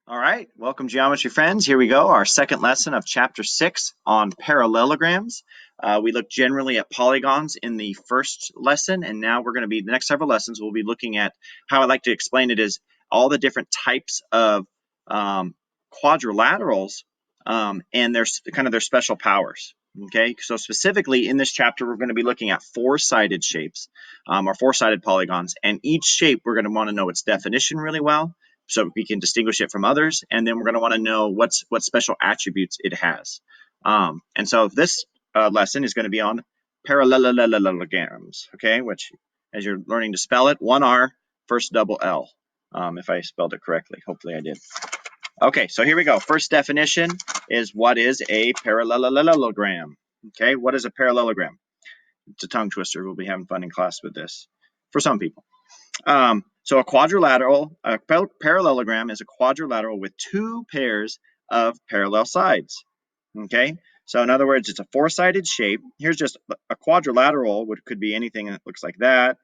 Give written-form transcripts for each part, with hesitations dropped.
All right, welcome geometry friends. Here we go, our second lesson of chapter 6 on parallelograms. We looked generally at polygons in the first lesson, and now we're going to be, the next several lessons, we'll be looking at how I like to explain it is all the different types of quadrilaterals and their special powers. Okay, so specifically in this chapter, we're going to be looking at four-sided shapes or four-sided polygons, and each shape we're going to want to know its definition really well, so we can distinguish it from others, and then we're going to want to know what special attributes it has. And so this lesson is going to be on parallelograms, okay, which as you're learning to spell it, one R, first double L, if I spelled it correctly. Hopefully I did. Okay, so here we go. First definition is what is a parallelogram? Okay, what is a parallelogram? It's a tongue twister. We'll be having fun in class with this for some people. So a parallelogram is a quadrilateral with two pairs of parallel sides. Okay, so in other words, it's a four-sided shape. Here's just a quadrilateral, which could be anything that looks like that,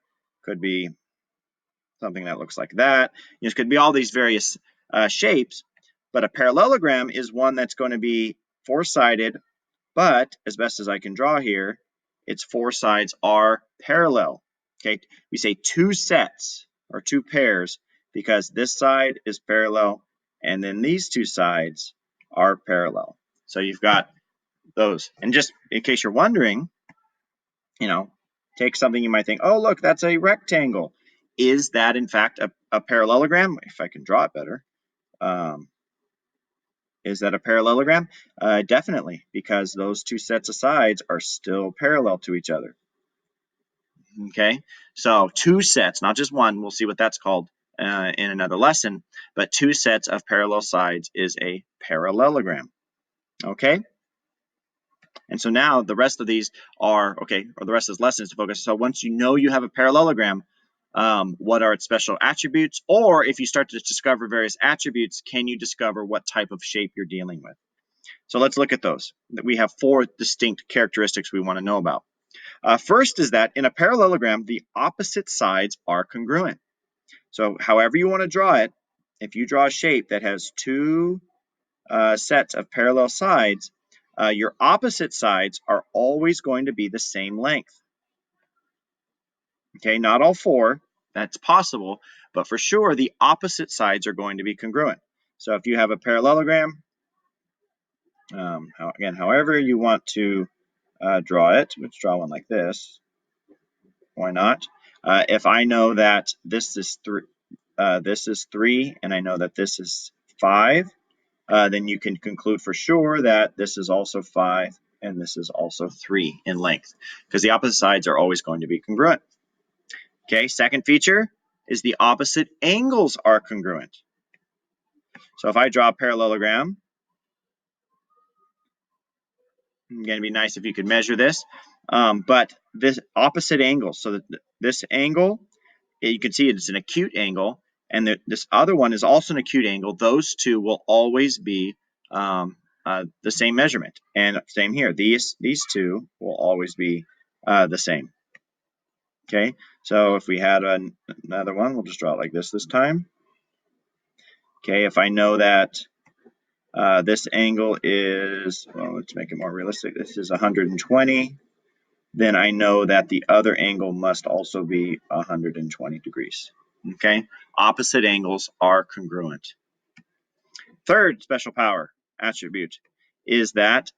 could be something that looks like that. It could be all these various shapes, but a parallelogram is one that's going to be four-sided, but as best as I can draw here, its four sides are parallel. Okay, we say two sets or two pairs because this side is parallel and then these two sides are parallel. So you've got those. And just in case you're wondering, take something you might think, oh, look, that's a rectangle. Is that in fact a parallelogram? If I can draw it better. Is that a parallelogram? Definitely, because those two sets of sides are still parallel to each other. Okay, so two sets, not just one. We'll see what that's called in another lesson, but two sets of parallel sides is a parallelogram. Okay, and so now the rest of these are, okay, or the rest of this lesson is to focus. So once you know you have a parallelogram, what are its special attributes? Or if you start to discover various attributes, can you discover what type of shape you're dealing with? So let's look at those. We have four distinct characteristics we want to know about. First is that in a parallelogram, the opposite sides are congruent. So however you want to draw it, if you draw a shape that has two sets of parallel sides, your opposite sides are always going to be the same length. Okay, not all four, that's possible, but for sure the opposite sides are going to be congruent. So if you have a parallelogram, again, however you want to draw it, let's draw one like this. Why not? If I know that this is 3, and I know that this is 5, then you can conclude for sure that this is also 5 and this is also 3 in length, because the opposite sides are always going to be congruent. Okay, second feature is the opposite angles are congruent. So if I draw a parallelogram, again, it'd be nice if you could measure this, but this opposite angle, so that this angle, you can see it's an acute angle, and this other one is also an acute angle. Those two will always be the same measurement. And same here, these two will always be the same. Okay, so if we had another one, we'll just draw it like this time. Okay, if I know that this angle is, well, let's make it more realistic. This is 120. Then I know that the other angle must also be 120 degrees. Okay, opposite angles are congruent. Third special power attribute is that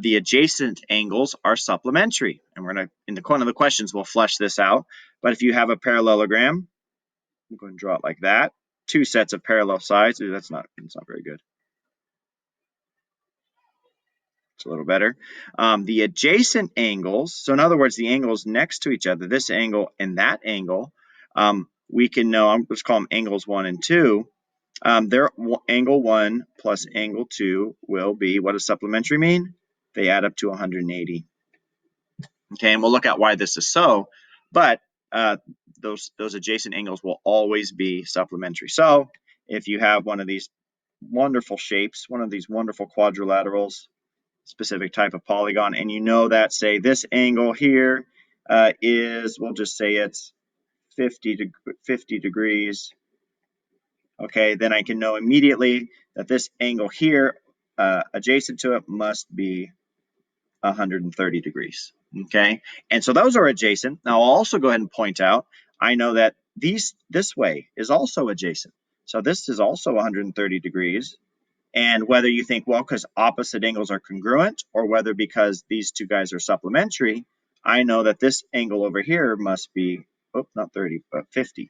the adjacent angles are supplementary. And we're going to, in one of the questions, we'll flesh this out. But if you have a parallelogram, I'm going to draw it like that. Two sets of parallel sides. Ooh, that's not very good. It's a little better. The adjacent angles, so in other words, the angles next to each other, this angle and that angle, we can know, let's call them angles 1 and 2. Their angle 1 plus angle 2 will be, what does supplementary mean? They add up to 180. Okay, and we'll look at why this is so, but those adjacent angles will always be supplementary. So if you have one of these wonderful shapes, one of these wonderful quadrilaterals, specific type of polygon, and you know that, say, this angle here is, we'll just say it's 50 degrees, okay, then I can know immediately that this angle here adjacent to it must be 130 degrees. Okay, and so those are adjacent. Now I'll also go ahead and point out, I know that this way is also adjacent. So this is also 130 degrees. And whether you think, well, because opposite angles are congruent, or whether because these two guys are supplementary, I know that this angle over here must be, oh, not 30, but 50.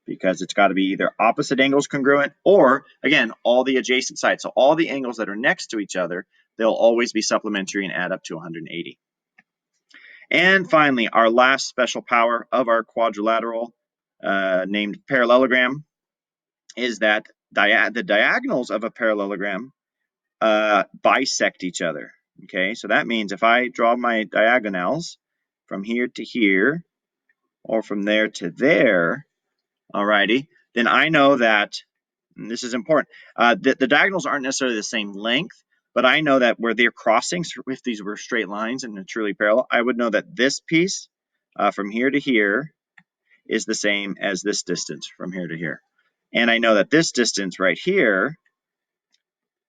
Because it's got to be either opposite angles congruent or, again, all the adjacent sides. So all the angles that are next to each other, they'll always be supplementary and add up to 180. And finally, our last special power of our quadrilateral, named parallelogram, is that the diagonals of a parallelogram bisect each other. Okay, so that means if I draw my diagonals from here to here, or from there to there, alrighty, then I know that, and this is important, the diagonals aren't necessarily the same length, but I know that where they're crossing, if these were straight lines and truly parallel, I would know that this piece from here to here is the same as this distance from here to here. And I know that this distance right here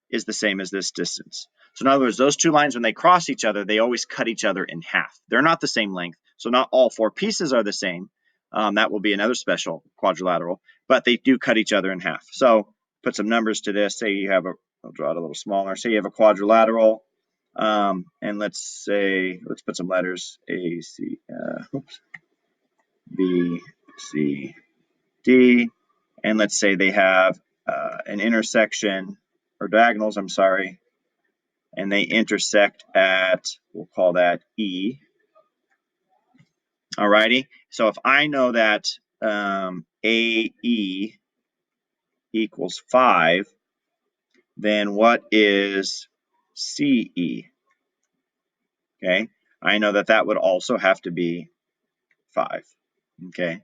is the same as this distance. So in other words, those two lines, when they cross each other, they always cut each other in half. They're not the same length. So not all four pieces are the same. That will be another special quadrilateral, but they do cut each other in half. So put some numbers to this. Say you have I'll draw it a little smaller. Say you have a quadrilateral, and let's put some letters, A, C, B, C, D, and let's say they have an intersection, or diagonals, I'm sorry, and they intersect at, we'll call that E. Alrighty, so if I know that AE equals 5, then what is CE? Okay, I know that that would also have to be 5. Okay,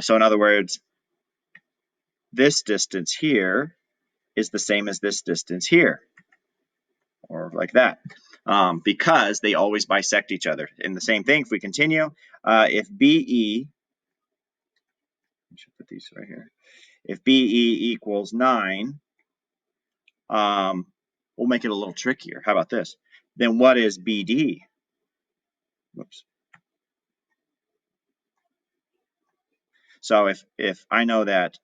so in other words, this distance here is the same as this distance here, or like that, because they always bisect each other. And the same thing, if we continue, if BE, I should put these right here, if BE equals 9, we'll make it a little trickier. How about this? Then what is BD? Whoops. So if I know that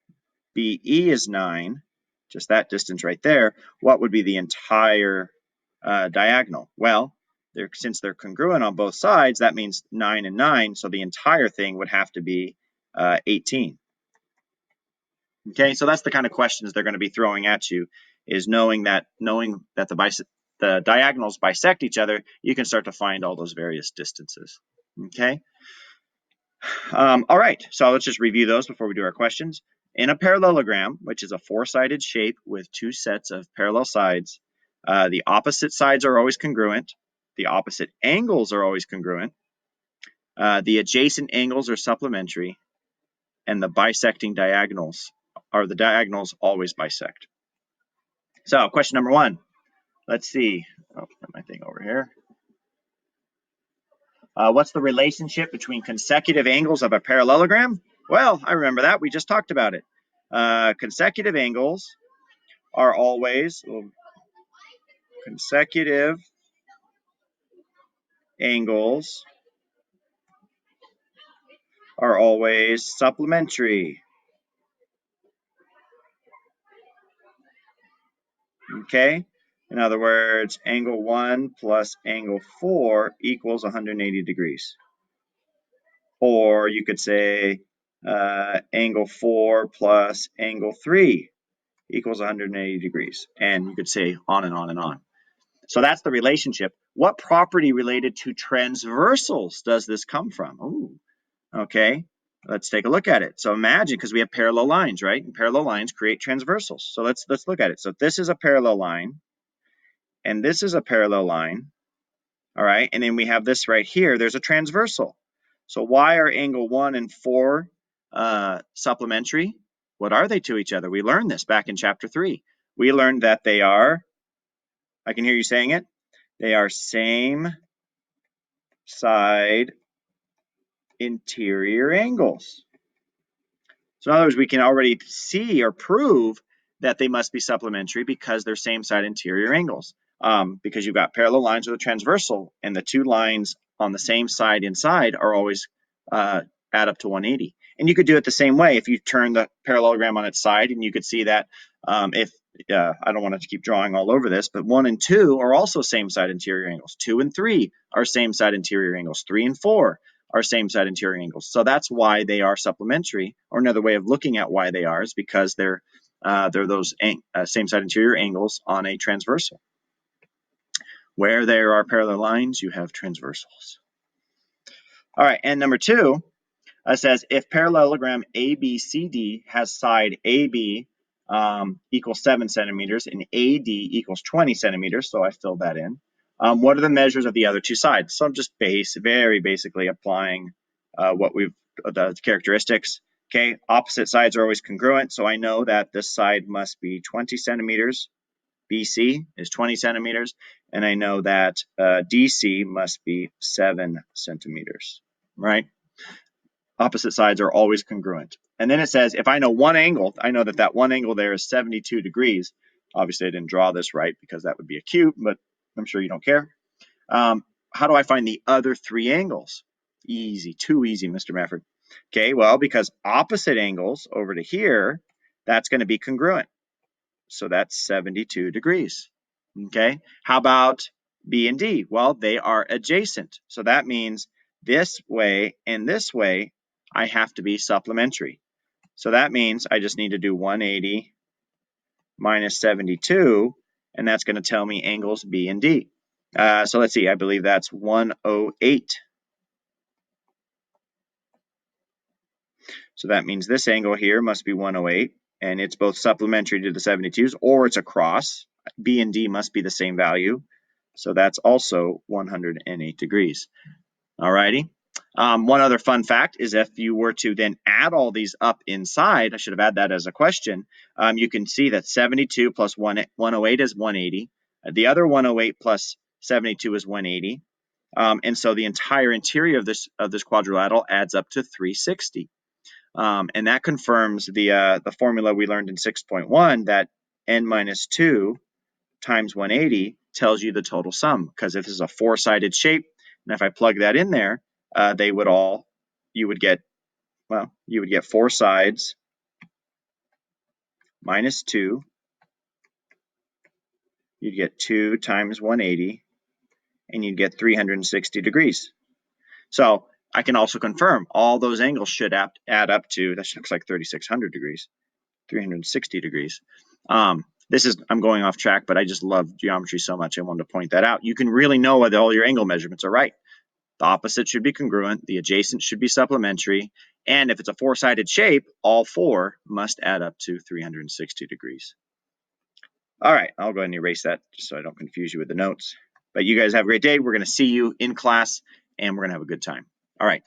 BE is 9, just that distance right there, what would be the entire diagonal? Well, since they're congruent on both sides, that means 9 and 9, so the entire thing would have to be 18. Okay, so that's the kind of questions they're going to be throwing at you, is knowing that the diagonals bisect each other, you can start to find all those various distances. Okay. All right, so let's just review those before we do our questions. In a parallelogram, which is a four-sided shape with two sets of parallel sides, the opposite sides are always congruent. The opposite angles are always congruent. The adjacent angles are supplementary, and the diagonals always bisect. So question number 1, let's see. Oh, put my thing over here. What's the relationship between consecutive angles of a parallelogram? Well, I remember that. We just talked about it. Consecutive angles are always supplementary. Okay? In other words, angle 1 plus angle 4 equals 180 degrees. Or you could say angle 4 plus angle 3 equals 180 degrees. And you could say on and on and on. So that's the relationship. What property related to transversals does this come from? Ooh, okay, let's take a look at it. So imagine, because we have parallel lines, right? And parallel lines create transversals. So let's look at it. So this is a parallel line, and this is a parallel line, all right? And then we have this right here. There's a transversal. So why are angle 1 and 4 supplementary? What are they to each other? We learned this back in chapter 3. We learned that they are, I can hear you saying it, they are same side interior angles. So in other words, we can already see or prove that they must be supplementary because they're same side interior angles. Because you've got parallel lines with a transversal, and the two lines on the same side inside are always add up to 180. And you could do it the same way if you turn the parallelogram on its side, and you could see that if I don't want to keep drawing all over this, but 1 and 2 are also same side interior angles. 2 and 3 are same side interior angles. 3 and 4 are same side interior angles. So that's why they are supplementary, or another way of looking at why they are is because they're those same side interior angles on a transversal. Where there are parallel lines, you have transversals. All right, and number 2 says if parallelogram ABCD has side AB equals 7 centimeters and AD equals 20 centimeters, so I filled that in. What are the measures of the other two sides? So I'm just very basically applying the characteristics. Okay, opposite sides are always congruent, so I know that this side must be 20 centimeters. BC is 20 centimeters, and I know that DC must be 7 centimeters, right? Opposite sides are always congruent. And then it says, if I know one angle, I know that that one angle there is 72 degrees. Obviously, I didn't draw this right because that would be acute, but I'm sure you don't care. How do I find the other three angles? Easy, too easy, Mr. Mafford. Okay, well, because opposite angles over to here, that's going to be congruent. So that's 72 degrees. Okay, how about B and D? Well, they are adjacent. So that means this way and this way, I have to be supplementary. So that means I just need to do 180 minus 72, and that's going to tell me angles B and D. So let's see, I believe that's 108. So that means this angle here must be 108, and it's both supplementary to the 72s, or it's across. B and D must be the same value. So that's also 108 degrees. All righty. One other fun fact is if you were to then add all these up inside, I should have added that as a question, you can see that 72 plus 108 is 180. The other 108 plus 72 is 180. And so the entire interior of this quadrilateral adds up to 360. And that confirms the formula we learned in 6.1 that n minus 2 times 180 tells you the total sum, because if this is a four-sided shape, and if I plug that in there, you would get 4 sides minus 2, you'd get 2 times 180, and you'd get 360 degrees. So I can also confirm all those angles should add up to, that looks like 3,600 degrees, 360 degrees. I'm going off track, but I just love geometry so much I wanted to point that out. You can really know whether all your angle measurements are right. The opposite should be congruent, the adjacent should be supplementary, and if it's a four-sided shape, all four must add up to 360 degrees. All right, I'll go ahead and erase that just so I don't confuse you with the notes. But you guys have a great day. We're going to see you in class, and we're going to have a good time. All right.